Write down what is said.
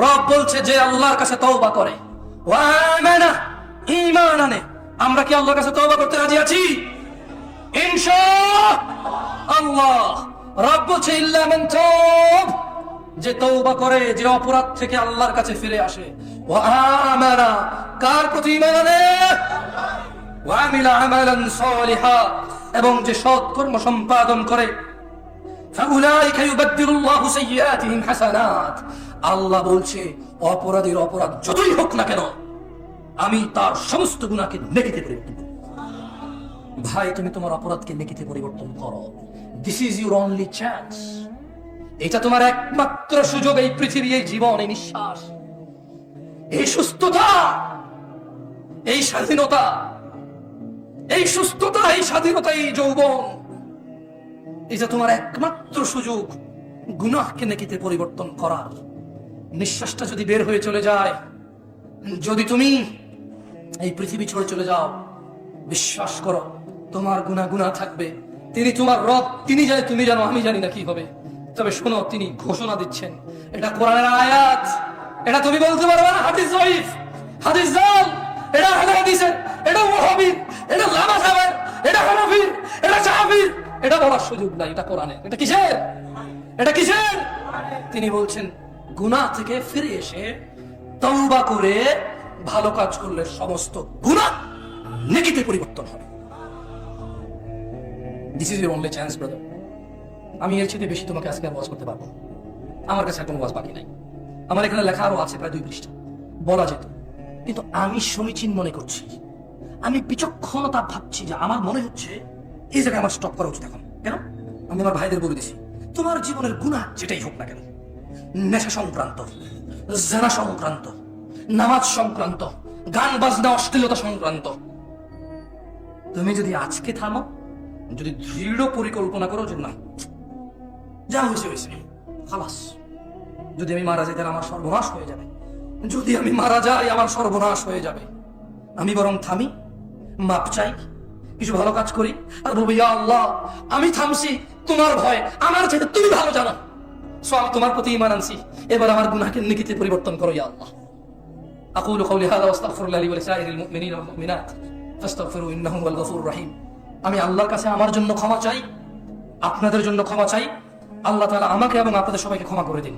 রব বলছে যে আল্লাহর কাছে তওবা করে, ওয়া আমানা, ঈমান আনে। আমরা কি আল্লাহর কাছে তওবা করতে রাজি আছি? ইনশাআল্লাহ। রব বলছে ইল্লা মান তাব, যে তওবা করে, যে অপরাধ থেকে আল্লাহর কাছে ফিরে আসে। ওয়া আমানা, কার প্রতি ঈমান আনে? ওয়া আমিলা আমালান সালিহা, এবং যে সৎ কর্ম সম্পাদন করে। ফাউলাইকা ইউবাদদিলুল্লাহু সাইয়্যাতিহিম হাসানাত, আল্লাহ বলছে অপরাধীর অপরাধ যতই হোক না কেন আমি তার সমস্ত গুনাহকে নেকিতে পরিবর্তন করব। ভাই, তুমি তোমার অপরাধকে নেকিতে পরিবর্তন করো। This is your only chance. এটা তোমার একমাত্র সুযোগ, এই পৃথিবী, এই জীবন, এই নিঃশ্বাস, এই সুস্থতা, এই স্বাধীনতা, এই সুস্থতা, এই স্বাধীনতা, এই যৌবন, এটা তোমার একমাত্র সুযোগ গুনাহকে নেকিতে পরিবর্তন করার। নিঃশ্বাসটা যদি বের হয়ে চলে যায়, যদি তুমি এই পৃথিবী ছেড়ে চলে যাও, বিশ্বাস করো তোমার গুনাহ থাকবে। তিনি তোমার রব, তিনি জানে, তুমি জানো, আমি জানি না কি হবে। তবে শোনো, তিনি ঘোষণা দিচ্ছেন, এটা কোরআনের আয়াত, এটা তুমি বলতে পারবে না হাদিস জয়ীফ, হাদিস জাল, এটা হাদিসের, এটা ওয়াহাবি, এটা লামা সাহেব, এটা হানাফি, এটা শাফি, এটা বলার সুযোগ নাই। এটা কোরআনের। এটা কিসের? এটা কিসের? তিনি বলছেন গুনাহ থেকে ফিরে এসে তওবা করে ভালো কাজ করলে সমস্ত গুনাহ নেকিতে পরিবর্তন হবে। This is your only chance brother. আমি এর চেয়ে বেশি তোমাকে আজকে ওয়াজ করতে পারবো না। আমার কাছে কোনো ওয়াজ বাকি নাই। আমার এখানে লেখা আরো আছে প্রায় 2 পৃষ্ঠা, বলা যেত। কিন্তু আমি সমীচীন মনে করছি, আমি বিচক্ষণতা ভাবছি, যে আমার মনে হচ্ছে এই জায়গায় আমার স্টপ করা উচিত এখন। কেন? আমি আমার ভাইদের বলে দিছি, তোমার জীবনের গুনাহ যেটাই হোক না কেন, নেশা সংক্রান্ত, জানা সংক্রান্ত, নামাজ সংক্রান্ত, গান বাজনা অশ্লীলতা সংক্রান্ত, তুমি যদি আজকে থামো, যদি দৃঢ় পরিকল্পনা করো যে না, যা হয়েছে হয়েছে, খালাস, যদি আমি মারা যাই তাহলে আমার সর্বনাশ হয়ে যাবে, যদি আমি মারা যাই আমার সর্বনাশ হয়ে যাবে, আমি বরং থামি, মাপ চাই, কিছু ভালো কাজ করি, আর বলবো ইয়া আল্লাহ, আমি থামছি তোমার ভয়, আমার চাইতে তুমি ভালো জানো, সো আমি তোমার প্রতি ঈমান আনছি, এবার আমার গুনাহকে নেকিতে পরিবর্তন করো ইয়া আল্লাহ। আকুলু কওলি হাযা ওয়া আস্তাগফিরুল্লাহ লি ওয়া লিসাইরিল মুমিনিনা ওয়াল মুমিনাত ফাস্তাগফিরু ইন্নাহু হুয়াল গফুরুর রহিম। আমি আল্লাহর কাছে আমার জন্য ক্ষমা চাই, আপনাদের জন্য ক্ষমা চাই। আল্লাহ তাআলা আমাকে এবং আপনাদের সবাইকে ক্ষমা করে দিন।